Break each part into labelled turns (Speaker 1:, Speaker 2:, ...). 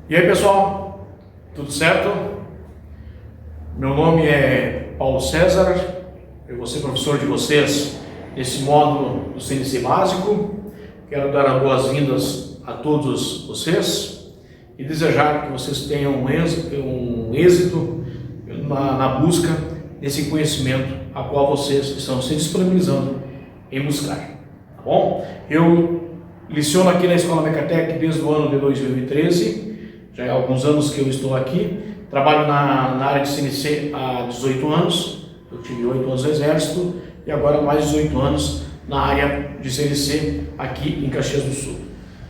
Speaker 1: E aí, pessoal, tudo certo? Meu nome é Paulo César, eu vou ser professor de vocês nesse módulo do CNC básico. Quero dar as boas-vindas a todos vocês e desejar que vocês tenham um êxito na busca desse conhecimento a qual vocês estão se disponibilizando em buscar, tá bom? Eu leciono aqui na Escola Mecatec desde o ano de 2013, já há alguns anos que eu estou aqui, trabalho na área de CNC há 18 anos, eu tive 8 anos no Exército e agora mais 18 anos na área de CNC aqui em Caxias do Sul,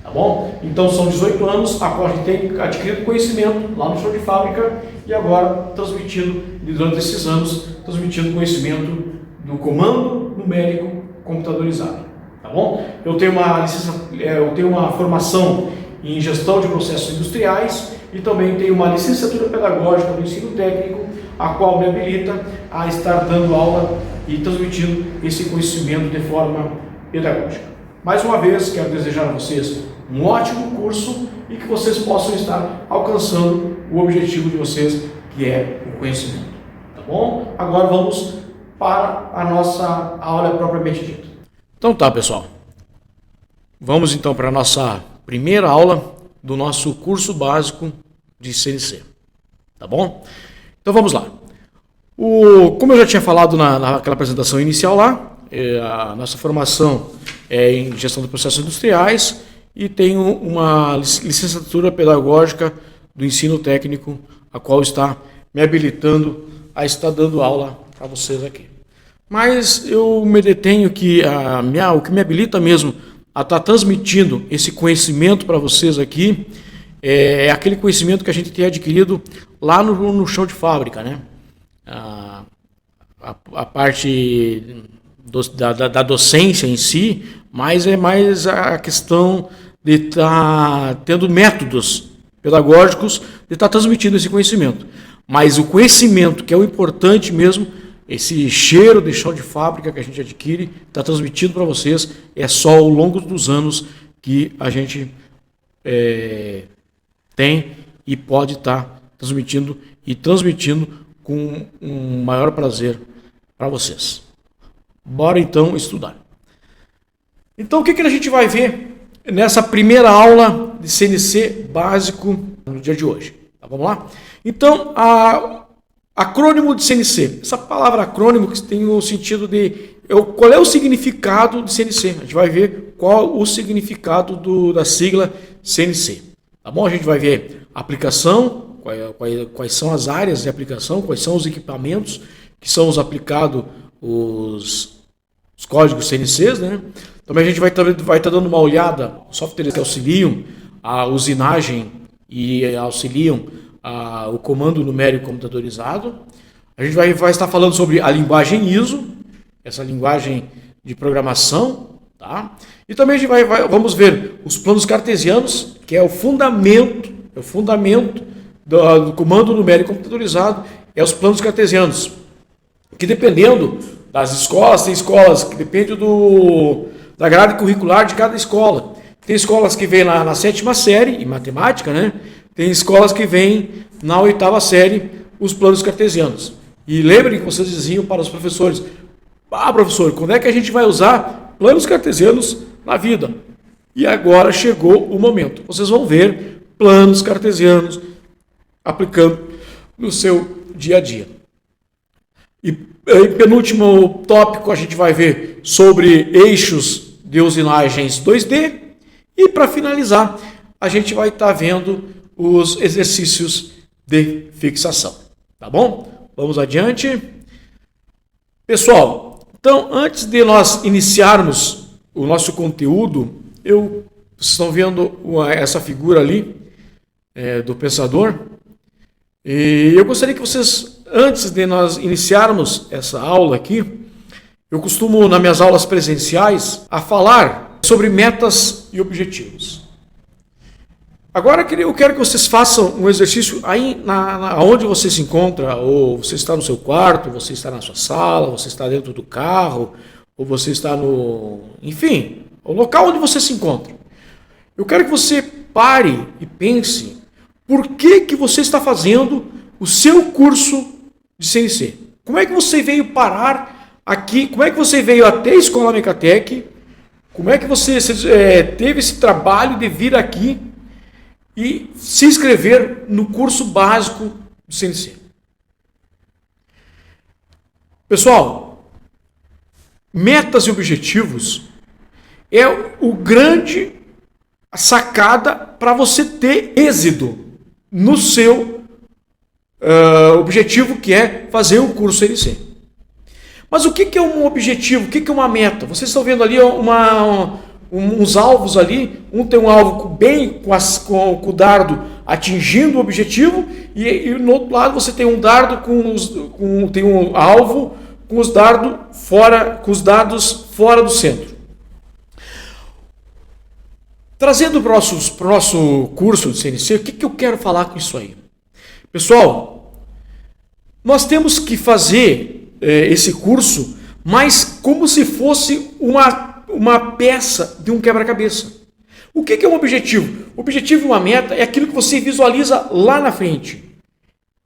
Speaker 1: tá bom? Então são 18 anos a qual a gente tem adquirido conhecimento lá no chão de fábrica e agora transmitindo, durante esses anos, transmitindo conhecimento do comando numérico computadorizado, tá bom? Eu tenho uma formação em gestão de processos industriais e também tenho uma licenciatura pedagógica do ensino técnico, a qual me habilita a estar dando aula e transmitindo esse conhecimento de forma pedagógica. Mais uma vez, quero desejar a vocês um ótimo curso e que vocês possam estar alcançando o objetivo de vocês, que é o conhecimento, tá bom? Agora vamos para a nossa aula propriamente dita. Então tá, pessoal. Vamos então para a nossa primeira aula do nosso curso básico de CNC, tá bom? Então vamos lá. Como eu já tinha falado naquela apresentação inicial lá, a nossa formação é em gestão de processos industriais e tenho uma licenciatura pedagógica do ensino técnico, a qual está me habilitando a estar dando aula para vocês aqui. Mas eu me detenho que o que me habilita mesmo a estar transmitindo esse conhecimento para vocês aqui é aquele conhecimento que a gente tem adquirido lá no chão de fábrica, né? A parte da docência em si, mas é mais a questão de estar tendo métodos pedagógicos de estar transmitindo esse conhecimento. Mas o conhecimento, que é o importante mesmo, esse cheiro de chão de fábrica que a gente adquire, está transmitido para vocês, é só ao longo dos anos que a gente tem e pode estar transmitindo com um maior prazer para vocês. Bora então estudar. Então o que a gente vai ver nessa primeira aula de CNC básico no dia de hoje? Tá, vamos lá? Então, acrônimo de CNC. Essa palavra acrônimo que tem o sentido de qual é o significado de CNC. A gente vai ver qual o significado da sigla CNC. Tá bom? A gente vai ver a aplicação, quais são as áreas de aplicação, quais são os equipamentos que são aplicados os códigos CNCs, né? Também a gente vai estar dando uma olhada em softwares que auxiliam a usinagem e auxiliam o comando numérico computadorizado. A gente vai estar falando sobre a linguagem ISO, essa linguagem de programação, tá? E também a gente vamos ver os planos cartesianos, que é o fundamento do comando numérico computadorizado, é os planos cartesianos, que dependendo das escolas, tem escolas que dependem da grade curricular de cada escola. Tem escolas que vêm na 7ª série, em matemática, né? Tem escolas que vêm na 8ª série, os planos cartesianos. E lembrem que vocês diziam para os professores, professor, quando é que a gente vai usar planos cartesianos na vida? E agora chegou o momento. Vocês vão ver planos cartesianos aplicando no seu dia a dia. E em penúltimo tópico a gente vai ver sobre eixos de usinagens 2D. E para finalizar, a gente vai estar vendo os exercícios de fixação. Tá bom? Vamos adiante. Pessoal, então antes de nós iniciarmos o nosso conteúdo, vocês estão vendo essa figura ali do pensador. E eu gostaria que vocês, antes de nós iniciarmos essa aula aqui, eu costumo, nas minhas aulas presenciais, a falar sobre metas e objetivos. Agora eu quero que vocês façam um exercício aí onde você se encontra, ou você está no seu quarto, você está na sua sala, você está dentro do carro, ou você está enfim, o local onde você se encontra. Eu quero que você pare e pense por que você está fazendo o seu curso de CNC. Como é que você veio parar aqui? Como é que você veio até a Escola Mecatec? Como é que você teve esse trabalho de vir aqui e se inscrever no curso básico do CNC? Pessoal, metas e objetivos é o grande sacada para você ter êxito no seu objetivo, que é fazer um curso CNC. Mas o que é um objetivo? O que é uma meta? Vocês estão vendo ali uns alvos ali. Um tem um alvo bem com o dardo atingindo o objetivo, e no outro lado você tem um dardo tem um alvo com os dados fora do centro. Trazendo para o nosso curso de CNC, o que eu quero falar com isso aí? Pessoal, nós temos que fazer esse curso, mas como se fosse uma peça de um quebra-cabeça. O que é um objetivo? O objetivo e uma meta é aquilo que você visualiza lá na frente.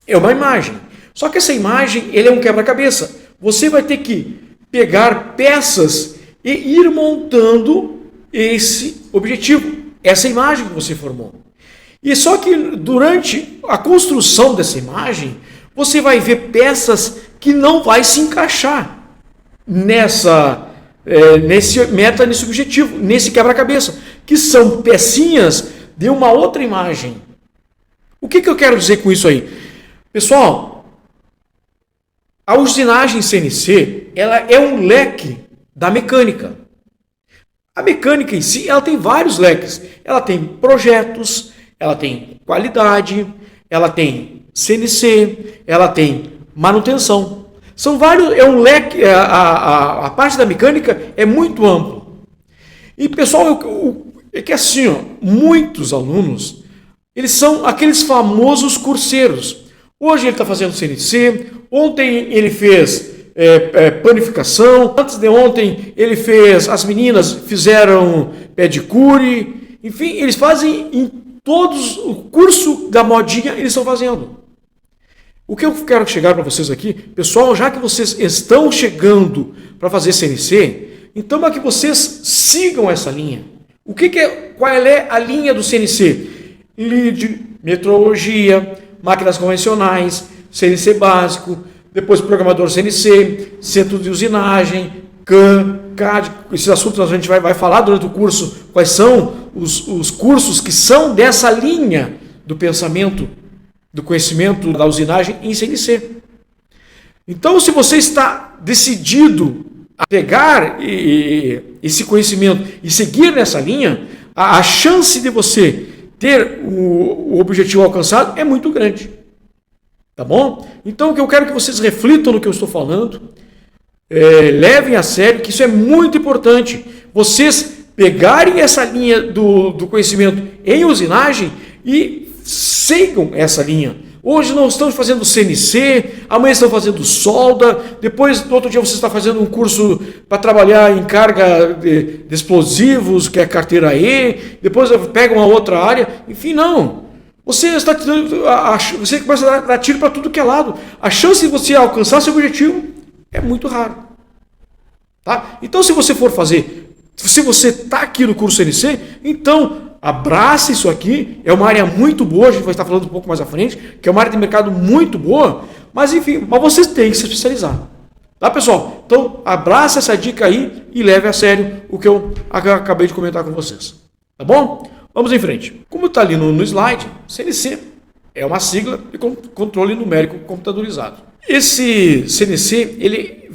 Speaker 1: É uma imagem. Só que essa imagem é um quebra-cabeça. Você vai ter que pegar peças e ir montando esse objetivo, essa imagem que você formou. E só que durante a construção dessa imagem, você vai ver peças que não vai se encaixar nesse objetivo, nesse quebra-cabeça, que são pecinhas de uma outra imagem. O que eu quero dizer com isso aí? Pessoal, a usinagem CNC, ela é um leque da mecânica. A mecânica em si, ela tem vários leques. Ela tem projetos, ela tem qualidade, ela tem CNC, ela tem manutenção. São vários, é um leque, a parte da mecânica é muito ampla. E pessoal, é que assim, muitos alunos, eles são aqueles famosos curseiros. Hoje ele está fazendo CNC, ontem ele fez panificação, antes de ontem ele fez, as meninas fizeram pedicure, enfim, eles fazem em todos, o curso da modinha eles estão fazendo. O que eu quero chegar para vocês aqui, pessoal, já que vocês estão chegando para fazer CNC, então para que vocês sigam essa linha. Qual é a linha do CNC? Lead, metrologia, máquinas convencionais, CNC básico, depois programador CNC, centro de usinagem, CAM, CAD, esses assuntos a gente vai falar durante o curso, quais são os cursos que são dessa linha do pensamento, do conhecimento da usinagem em CNC. Então, se você está decidido a pegar esse conhecimento e seguir nessa linha, a chance de você ter o objetivo alcançado é muito grande. Tá bom? Então, o que eu quero que vocês reflitam no que eu estou falando, levem a sério, que isso é muito importante. Vocês pegarem essa linha do conhecimento em usinagem e sigam essa linha. Hoje nós estamos fazendo CNC, amanhã estamos fazendo solda, depois, no outro dia, você está fazendo um curso para trabalhar em carga de explosivos, que é carteira E, depois pega uma outra área, enfim, não. Você começa a dar tiro para tudo que é lado. A chance de você alcançar seu objetivo é muito raro. Tá? Então, se você está aqui no curso CNC, então abraça isso aqui. É uma área muito boa, a gente vai estar falando um pouco mais à frente, que é uma área de mercado muito boa, mas enfim, você tem que se especializar. Tá, pessoal? Então, abraça essa dica aí e leve a sério o que eu acabei de comentar com vocês. Tá bom? Vamos em frente. Como está ali no slide, CNC é uma sigla de controle numérico computadorizado. Esse CNC, ele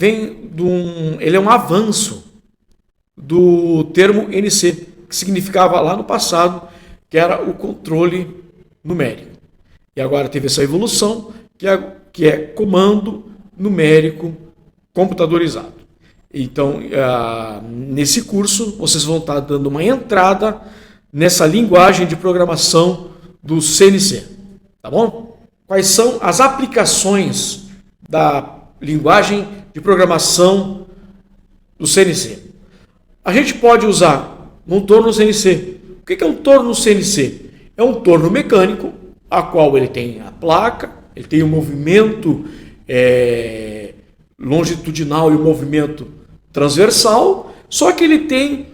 Speaker 1: é um avanço do termo NC, que significava lá no passado, que era o controle numérico. E agora teve essa evolução, que é comando numérico computadorizado. Então, nesse curso, vocês vão estar dando uma entrada nessa linguagem de programação do CNC. Tá bom? Quais são as aplicações da linguagem de programação do CNC? A gente pode usar um torno CNC. O que é um torno CNC? É um torno mecânico a qual ele tem a placa, ele tem o movimento longitudinal e o movimento transversal, só que ele tem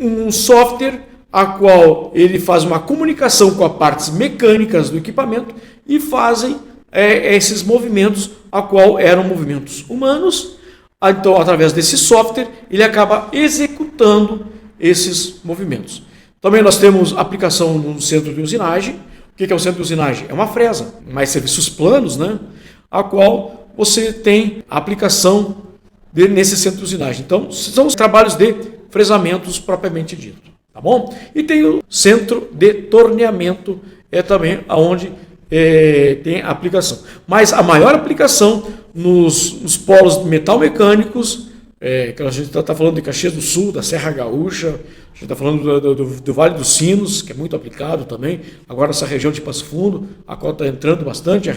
Speaker 1: um software a qual ele faz uma comunicação com as partes mecânicas do equipamento e fazem esses movimentos, a qual eram movimentos humanos. Então, através desse software, ele acaba executando esses movimentos. Também nós temos aplicação no centro de usinagem. O que é o centro de usinagem? É uma fresa, mais serviços planos, né? A qual você tem a aplicação nesse centro de usinagem. Então, são os trabalhos de fresamentos propriamente dito. Tá bom? E tem o centro de torneamento, também onde tem a aplicação. Mas a maior aplicação nos polos metal mecânicos, que a gente está falando de Caxias do Sul, da Serra Gaúcha, a gente está falando do Vale dos Sinos, que é muito aplicado também, agora essa região de Passo Fundo, a qual está entrando bastante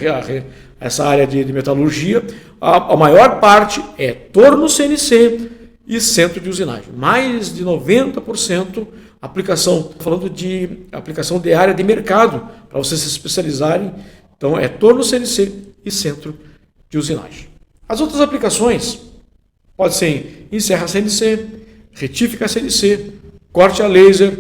Speaker 1: essa área de metalurgia. A maior parte é torno CNC e centro de usinagem. Mais de 90% aplicação, falando de aplicação de área de mercado, para vocês se especializarem. Então, é torno CNC e centro de usinagem. As outras aplicações podem ser em serra CNC, retífica CNC, corte a laser,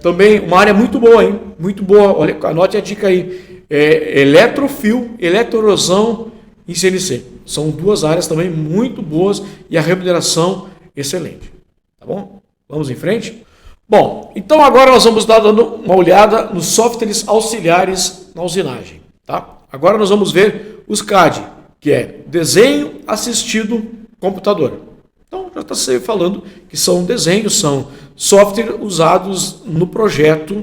Speaker 1: também uma área muito boa, hein? Muito boa, olha, anote a dica aí, eletrofio, eletroerosão em CNC. São duas áreas também muito boas e a remuneração excelente. Tá bom? Vamos em frente? Bom, então agora nós vamos dar dando uma olhada nos softwares auxiliares na usinagem. Tá? Agora nós vamos ver os CAD, que é desenho assistido computador. Então já está se falando que são desenhos, são software usados no projeto,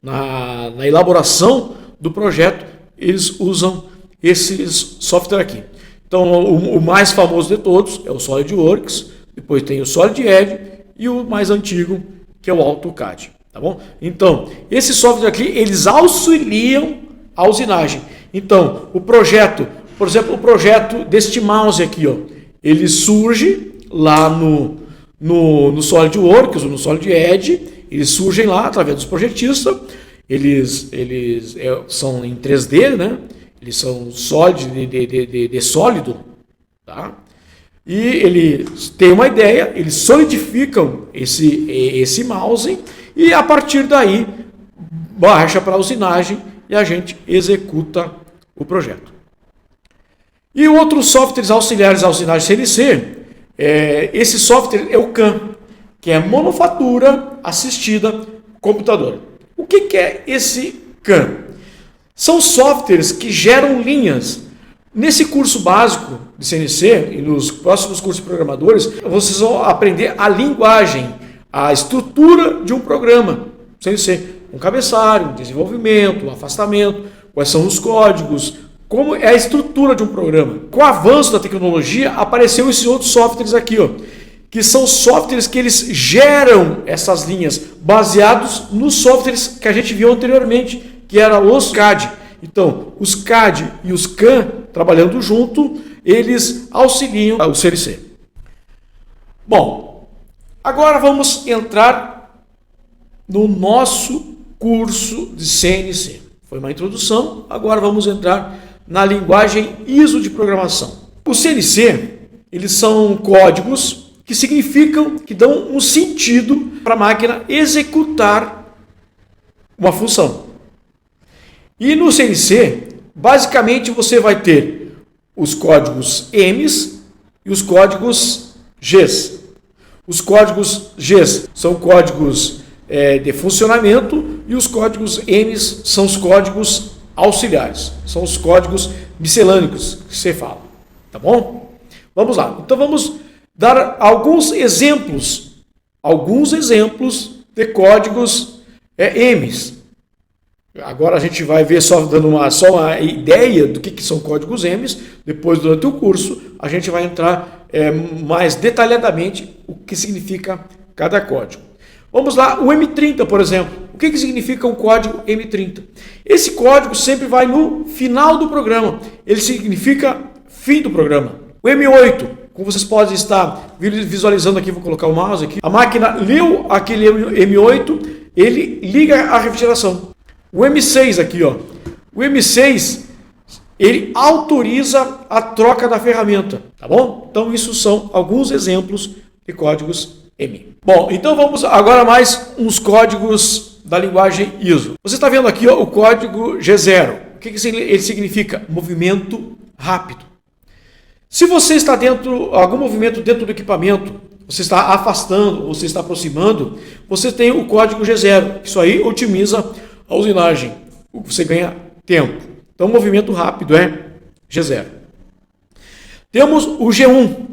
Speaker 1: na elaboração do projeto, eles usam esses software aqui. Então o mais famoso de todos é o SolidWorks, depois tem o SolidEdge e o mais antigo, que é o AutoCAD. Tá bom? Então, esses softwares aqui, eles auxiliam a usinagem. Então, o projeto, por exemplo, o projeto deste mouse aqui, ó, ele surge lá no SolidWorks ou no SolidEdge, eles surgem lá através dos projetistas, eles são em 3D, né? Eles são de sólido, tá? E eles têm uma ideia, eles solidificam esse mouse e a partir daí baixa para a usinagem e a gente executa o projeto. E outros softwares auxiliares à usinagem CNC, esse software é o CAM, que é Manufatura Assistida Computador. O que é esse CAM? São softwares que geram linhas. Nesse curso básico de CNC e nos próximos cursos de programadores, vocês vão aprender a linguagem, a estrutura de um programa CNC, um cabeçalho, um desenvolvimento, um afastamento, quais são os códigos, como é a estrutura de um programa. Com o avanço da tecnologia, apareceram esses outros softwares aqui, ó, que são softwares que eles geram essas linhas baseados nos softwares que a gente viu anteriormente, que eram os CAD. Então, os CAD e os CAM, trabalhando junto, eles auxiliam o CNC. Bom, agora vamos entrar no nosso curso de CNC. Foi uma introdução, agora vamos entrar na linguagem ISO de programação. O CNC, eles são códigos que significam, que dão um sentido para a máquina executar uma função. E no CNC, basicamente você vai ter os códigos M's e os códigos G's. Os códigos G's são códigos de funcionamento e os códigos M's são os códigos auxiliares, são os códigos miscelâneos que você fala. Tá bom? Vamos lá. Então vamos dar alguns exemplos de códigos M's. Agora a gente vai ver só dando uma ideia do que são códigos M's. Depois, durante o curso, a gente vai entrar mais detalhadamente o que significa cada código. Vamos lá, o M30, por exemplo. O que significa um código M30? Esse código sempre vai no final do programa. Ele significa fim do programa. O M8, como vocês podem estar visualizando aqui, vou colocar o mouse aqui. A máquina leu aquele M8, ele liga a refrigeração. O M6 aqui, ó. O M6, ele autoriza a troca da ferramenta, tá bom? Então, isso são alguns exemplos de códigos M. Bom, então vamos agora mais uns códigos da linguagem ISO. Você está vendo aqui, ó, o código G0. O que ele significa? Movimento rápido. Se você está dentro, algum movimento dentro do equipamento, você está afastando ou você está aproximando, você tem o código G0. Isso aí otimiza a usinagem. Você ganha tempo. Então, o movimento rápido é G0. Temos o G1.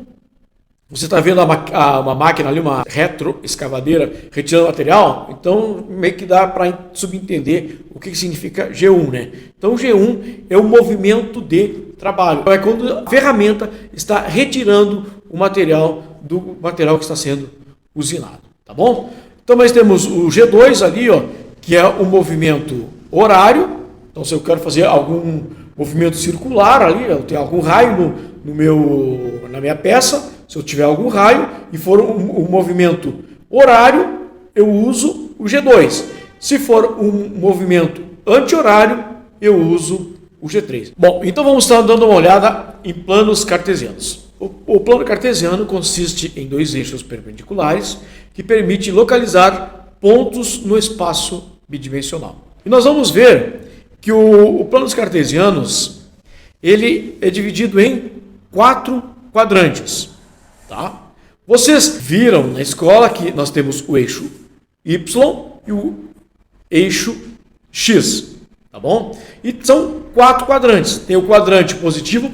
Speaker 1: Você está vendo uma máquina ali, uma retroescavadeira, retirando material? Então, meio que dá para subentender o que significa G1, né? Então, o G1 é o movimento de trabalho. É quando a ferramenta está retirando o material do material que está sendo usinado, tá bom? Então, nós temos o G2 ali, ó, que é o movimento horário. Então, se eu quero fazer algum movimento circular ali, eu tenho algum raio na minha peça, se eu tiver algum raio e for um movimento horário, eu uso o G2. Se for um movimento anti-horário, eu uso o G3. Bom, então vamos estar dando uma olhada em planos cartesianos. O plano cartesiano consiste em dois eixos perpendiculares que permitem localizar pontos no espaço bidimensional. E nós vamos ver que o planos cartesianos ele é dividido em 4 quadrantes. Tá? Vocês viram na escola que nós temos o eixo Y e o eixo X. Tá bom? E são 4 quadrantes. Tem o quadrante positivo,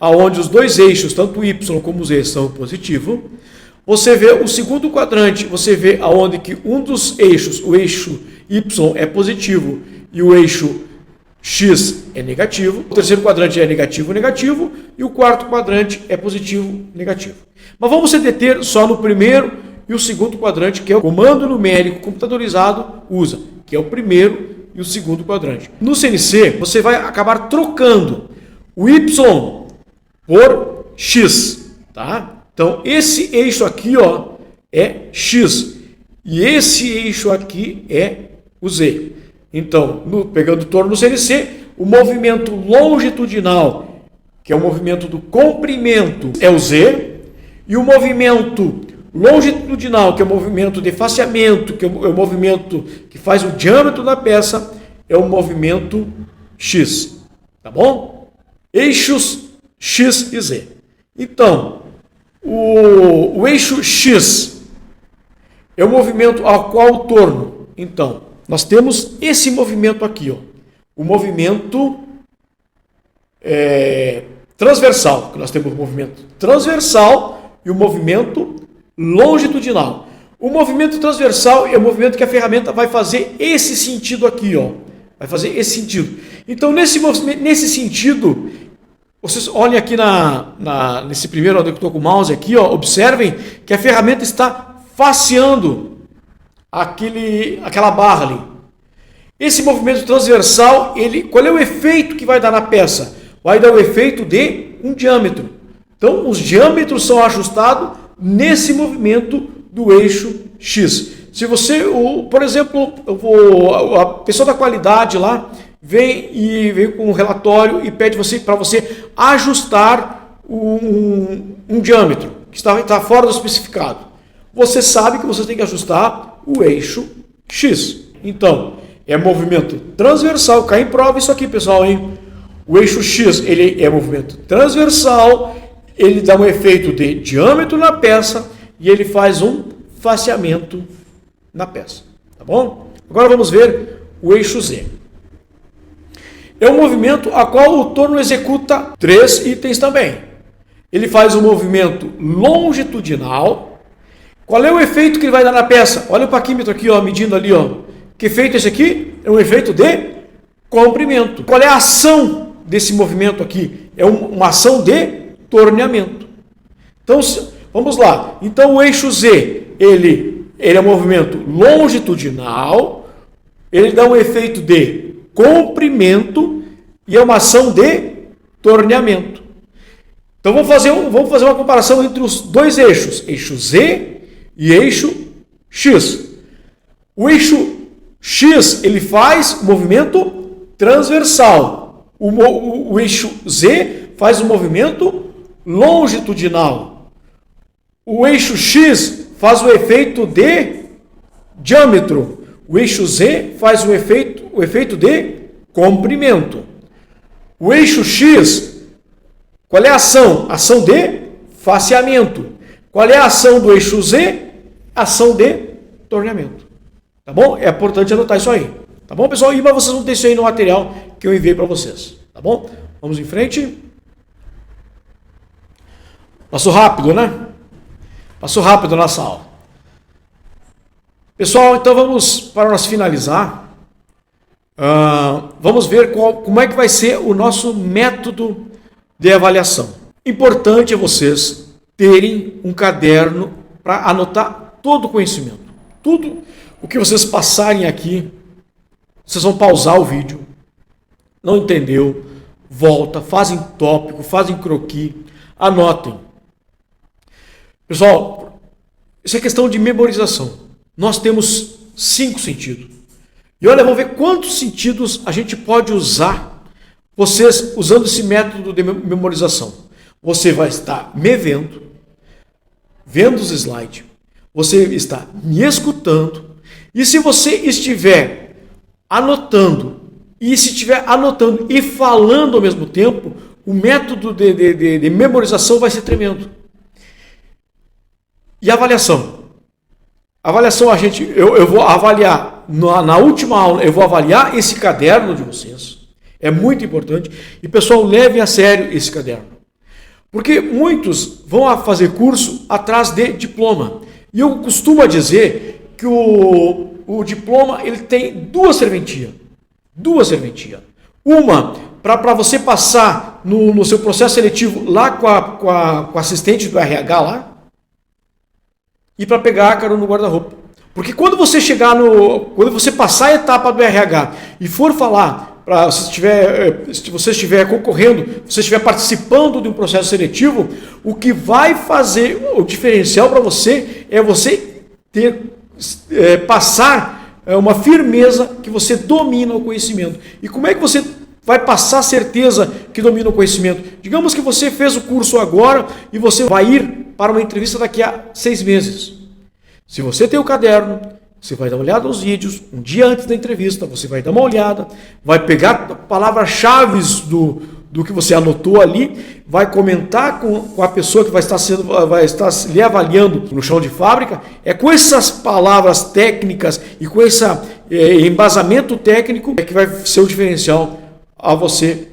Speaker 1: onde os dois eixos, tanto o Y como o Z, são positivo. Você vê o segundo quadrante, você vê aonde que um dos eixos, o eixo Y é positivo e o eixo X é negativo. O terceiro quadrante é negativo, e o quarto quadrante é positivo, negativo. Mas vamos se deter só no primeiro e o segundo quadrante, que é o comando numérico computadorizado usa, que é o primeiro e o segundo quadrante. No CNC, você vai acabar trocando o Y por X, tá? Então, esse eixo aqui, ó, é X. E esse eixo aqui é o Z. Então, pegando o torno no CNC, o movimento longitudinal, que é o movimento do comprimento, é o Z. E o movimento longitudinal, que é o movimento de faceamento, que é o movimento que faz o diâmetro da peça, é o movimento X. Tá bom? Eixos X e Z. Então, o eixo X é o movimento ao qual o torno. Então, nós temos esse movimento aqui, ó, o movimento transversal. Nós temos o movimento transversal e o movimento longitudinal. O movimento transversal é o movimento que a ferramenta vai fazer esse sentido aqui, ó. Vai fazer esse sentido. Então, nesse sentido, vocês olhem aqui nesse primeiro onde eu estou com o mouse aqui, ó, observem que a ferramenta está faceando aquela barra ali. Esse movimento transversal, qual é o efeito que vai dar na peça? Vai dar o efeito de um diâmetro. Então, os diâmetros são ajustados nesse movimento do eixo X. Se você, por exemplo, a pessoa da qualidade lá vem com um relatório e pede para você ajustar um diâmetro que está fora do especificado. Você sabe que você tem que ajustar o eixo X. Então, é movimento transversal. Cai em prova isso aqui, pessoal, hein? O eixo X, ele é movimento transversal, ele dá um efeito de diâmetro na peça e ele faz um faceamento na peça. Tá bom? Agora vamos ver o eixo Z. É um movimento a qual o torno executa 3 itens também. Ele faz um movimento longitudinal. Qual é o efeito que ele vai dar na peça? Olha o paquímetro aqui, ó, medindo ali, ó. Que efeito é esse aqui? É um efeito de comprimento. Qual é a ação desse movimento aqui? É uma ação de torneamento. Então, vamos lá. Então, o eixo Z, ele é um movimento longitudinal, ele dá um efeito de comprimento e é uma ação de torneamento. Então, vamos fazer uma comparação entre os dois eixos, eixo Z e eixo X. O eixo
Speaker 2: X, ele faz movimento transversal. O eixo Z faz um movimento longitudinal. O eixo X faz o efeito de diâmetro. O eixo Z faz o efeito de comprimento. O eixo X, qual é a ação? Ação de faceamento. Qual é a ação do eixo Z? Ação de torneamento. Tá bom? É importante anotar isso aí. Tá bom, pessoal? E vocês vão ter isso aí no material que eu enviei para vocês. Tá bom? Vamos em frente. Passou rápido, né? Passou rápido a nossa aula. Pessoal, então vamos, para nós finalizar, vamos ver como é que vai ser o nosso método de avaliação. Importante é vocês terem um caderno para anotar todo o conhecimento. Tudo o que vocês passarem aqui, vocês vão pausar o vídeo. Não entendeu? Volta, fazem tópico, fazem croquis, anotem. Pessoal, isso é questão de memorização. Nós temos 5 sentidos. E olha, vamos ver quantos sentidos a gente pode usar, vocês usando esse método de memorização. Você vai estar me vendo os slides, você está me escutando, e se você estiver anotando, e falando ao mesmo tempo, o método de memorização vai ser tremendo. E avaliação? Avaliação, eu vou avaliar, na última aula, eu vou avaliar esse caderno de vocês. É muito importante. E, pessoal, levem a sério esse caderno. Porque muitos vão fazer curso atrás de diploma. E eu costumo dizer que o diploma ele tem duas serventias. Uma, para você passar no seu processo seletivo lá com a assistente do RH lá, e para pegar a carona no guarda-roupa. Porque quando você quando você passar a etapa do RH e for falar, se você estiver concorrendo, se você estiver participando de um processo seletivo, o que vai fazer o diferencial para você é você passar uma firmeza que você domina o conhecimento. E como é que você vai passar a certeza que domina o conhecimento? Digamos que você fez o curso agora e você vai ir para uma entrevista daqui a 6 meses. Se você tem o caderno, você vai dar uma olhada nos vídeos, um dia antes da entrevista, você vai dar uma olhada, vai pegar palavras-chave do que você anotou ali, vai comentar com a pessoa que vai estar lhe avaliando no chão de fábrica, é com essas palavras técnicas e com esse embasamento técnico que vai ser o diferencial a você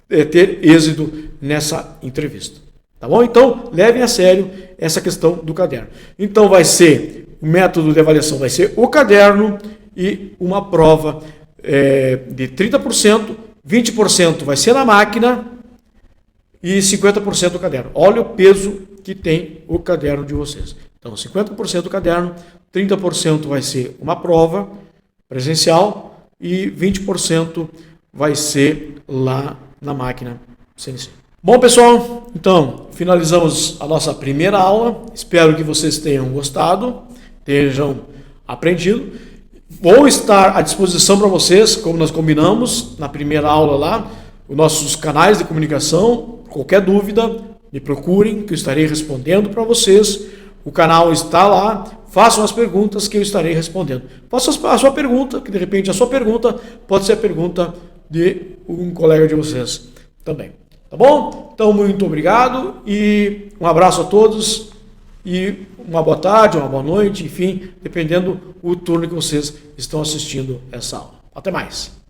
Speaker 2: ter êxito nessa entrevista. Tá bom? Então, levem a sério essa questão do caderno. Então, o método de avaliação vai ser o caderno e uma prova de 30%, 20% vai ser na máquina e 50% do caderno. Olha o peso que tem o caderno de vocês. Então, 50% do caderno, 30% vai ser uma prova presencial e 20% vai ser lá na máquina CNC. Bom, pessoal, então finalizamos a nossa primeira aula. Espero que vocês tenham gostado, tenham aprendido. Vou estar à disposição para vocês, como nós combinamos na primeira aula lá, os nossos canais de comunicação. Qualquer dúvida, me procurem, que eu estarei respondendo para vocês. O canal está lá, façam as perguntas que eu estarei respondendo. Faça a sua pergunta, que de repente a sua pergunta pode ser a pergunta de um colega de vocês também. Tá bom? Então, muito obrigado e um abraço a todos e uma boa tarde, uma boa noite, enfim, dependendo do turno que vocês estão assistindo essa aula. Até mais!